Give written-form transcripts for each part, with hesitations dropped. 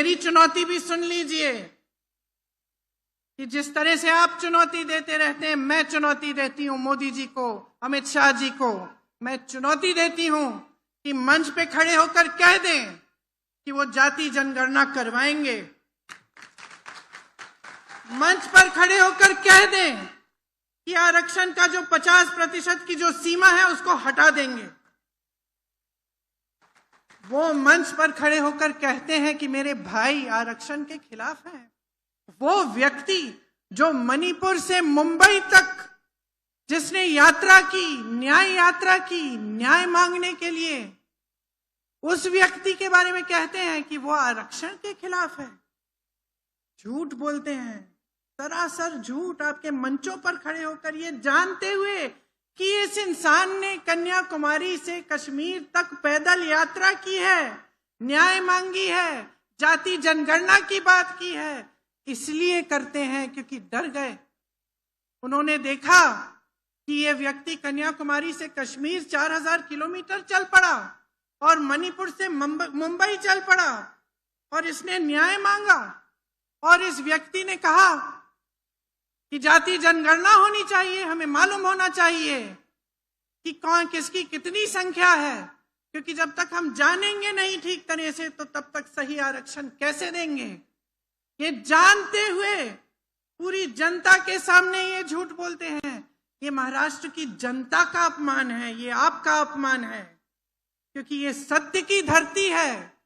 मेरी चुनौती भी सुन लीजिए कि जिस तरह से आप चुनौती देते रहते हैं, मैं चुनौती देती हूं मोदी जी को, अमित शाह जी को। मैं चुनौती देती हूं कि मंच पे खड़े होकर कह दें कि वो जाति जनगणना करवाएंगे। मंच पर खड़े होकर कह दें कि आरक्षण का जो 50% की जो सीमा है उसको हटा देंगे। वो मंच पर खड़े होकर कहते हैं कि मेरे भाई आरक्षण के खिलाफ हैं। वो व्यक्ति जो मणिपुर से मुंबई तक जिसने यात्रा की, न्याय यात्रा की, न्याय मांगने के लिए, उस व्यक्ति के बारे में कहते हैं कि वो आरक्षण के खिलाफ है। झूठ बोलते हैं, सरासर झूठ। आपके मंचों पर खड़े होकर ये जानते हुए कि इस इंसान ने कन्याकुमारी से कश्मीर तक पैदल यात्रा की है, न्याय मांगी है, जाति जनगणना की बात की है, इसलिए करते हैं क्योंकि डर गए। उन्होंने देखा कि ये व्यक्ति कन्याकुमारी से कश्मीर 4000 किलोमीटर चल पड़ा और मणिपुर से मुंबई चल पड़ा और इसने न्याय मांगा। और इस व्यक्ति ने कहा कि जाति जनगणना होनी चाहिए, हमें मालूम होना चाहिए कि कौन किसकी कितनी संख्या है, क्योंकि जब तक हम जानेंगे नहीं ठीक तरह से तो तब तक सही आरक्षण कैसे देंगे। ये जानते हुए पूरी जनता के सामने ये झूठ बोलते हैं। ये महाराष्ट्र की जनता का अपमान है, ये आपका अपमान है, क्योंकि ये सत्य की धरती है।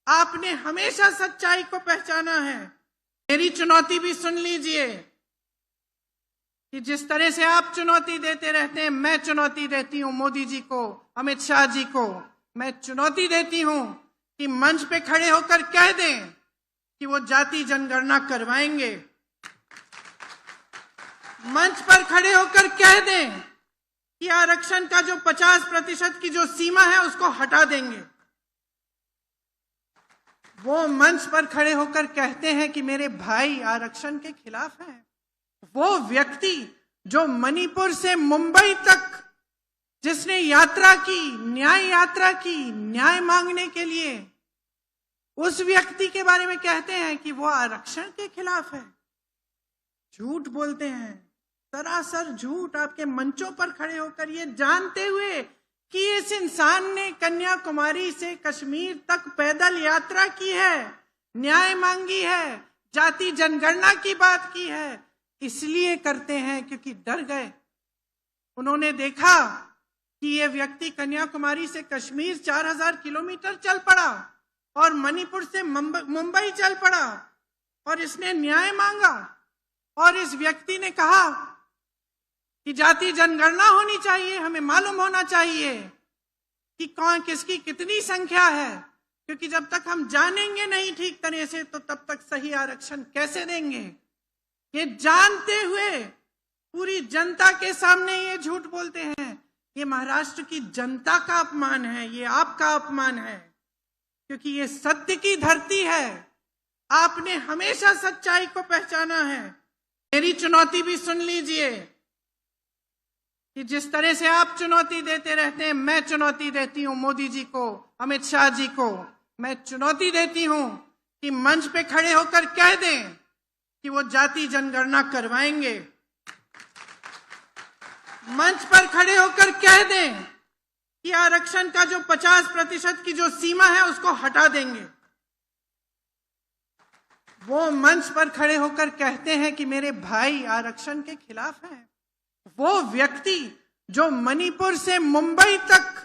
आपने हमेशा सच्चाई को पहचाना है। मेरी चुनौती भी सुन लीजिए कि जिस तरह से आप चुनौती देते रहते हैं, मैं चुनौती देती हूं मोदी जी को, अमित शाह जी को। मैं चुनौती देती हूं कि मंच पे खड़े होकर कह दें कि वो जाति जनगणना करवाएंगे। मंच पर खड़े होकर कह दें कि आरक्षण का जो 50% की जो सीमा है उसको हटा देंगे। वो मंच पर खड़े होकर कहते हैं कि मेरे भाई आरक्षण के खिलाफ हैं। वो व्यक्ति जो मणिपुर से मुंबई तक जिसने यात्रा की, न्याय यात्रा की, न्याय मांगने के लिए, उस व्यक्ति के बारे में कहते हैं कि वो आरक्षण के खिलाफ है। झूठ बोलते हैं, सरासर झूठ। आपके मंचों पर खड़े होकर ये जानते हुए कि इस इंसान ने कन्याकुमारी से कश्मीर तक पैदल यात्रा की है, न्याय मांगी है, जाति जनगणना की बात की है, इसलिए करते हैं क्योंकि डर गए। उन्होंने देखा कि ये व्यक्ति कन्याकुमारी से कश्मीर 4000 किलोमीटर चल पड़ा और मणिपुर से मुंबई चल पड़ा और इसने न्याय मांगा। और इस व्यक्ति ने कहा कि जाति जनगणना होनी चाहिए, हमें मालूम होना चाहिए कि कौन किसकी कितनी संख्या है, क्योंकि जब तक हम जानेंगे नहीं ठीक तरह से तो तब तक सही आरक्षण कैसे देंगे। ये जानते हुए पूरी जनता के सामने ये झूठ बोलते हैं। ये महाराष्ट्र की जनता का अपमान है, ये आपका अपमान है, क्योंकि ये सत्य की धरती है। आपने हमेशा सच्चाई को पहचाना है। मेरी चुनौती भी सुन लीजिए कि जिस तरह से आप चुनौती देते रहते हैं, मैं चुनौती देती हूं मोदी जी को, अमित शाह जी को। मैं चुनौती देती हूं कि मंच पे खड़े होकर कह दें कि वो जाति जनगणना करवाएंगे। मंच पर खड़े होकर कह दें कि आरक्षण का जो 50% की जो सीमा है उसको हटा देंगे। वो मंच पर खड़े होकर कहते हैं कि मेरे भाई आरक्षण के खिलाफ हैं। वो व्यक्ति जो मणिपुर से मुंबई तक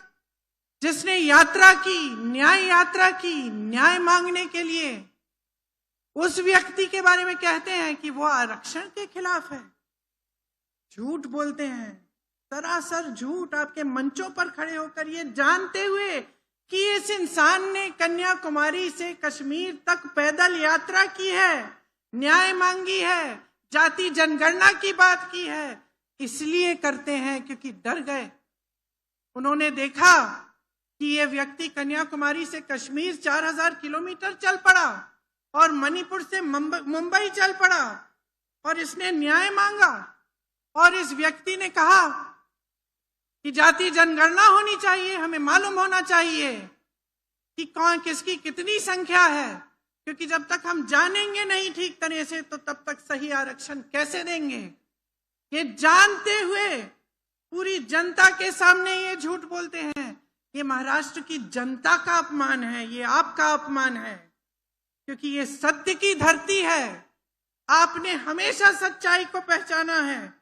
जिसने यात्रा की, न्याय यात्रा की, न्याय मांगने के लिए, उस व्यक्ति के बारे में कहते हैं कि वो आरक्षण के खिलाफ है। झूठ बोलते हैं, सरासर झूठ। आपके मंचों पर खड़े होकर ये जानते हुए कि इस इंसान ने कन्याकुमारी से कश्मीर तक पैदल यात्रा की है, न्याय मांगी है, जाति जनगणना की बात की है, इसलिए करते हैं क्योंकि डर गए। उन्होंने देखा कि ये व्यक्ति कन्याकुमारी से कश्मीर 4000 किलोमीटर चल पड़ा और मणिपुर से मुंबई चल पड़ा और इसने न्याय मांगा। और इस व्यक्ति ने कहा कि जाति जनगणना होनी चाहिए, हमें मालूम होना चाहिए कि कौन किसकी कितनी संख्या है, क्योंकि जब तक हम जानेंगे नहीं ठीक तरह से तो तब तक सही आरक्षण कैसे देंगे। ये जानते हुए पूरी जनता के सामने ये झूठ बोलते हैं। ये महाराष्ट्र की जनता का अपमान है, ये आपका अपमान है, क्योंकि ये सत्य की धरती है। आपने हमेशा सच्चाई को पहचाना है।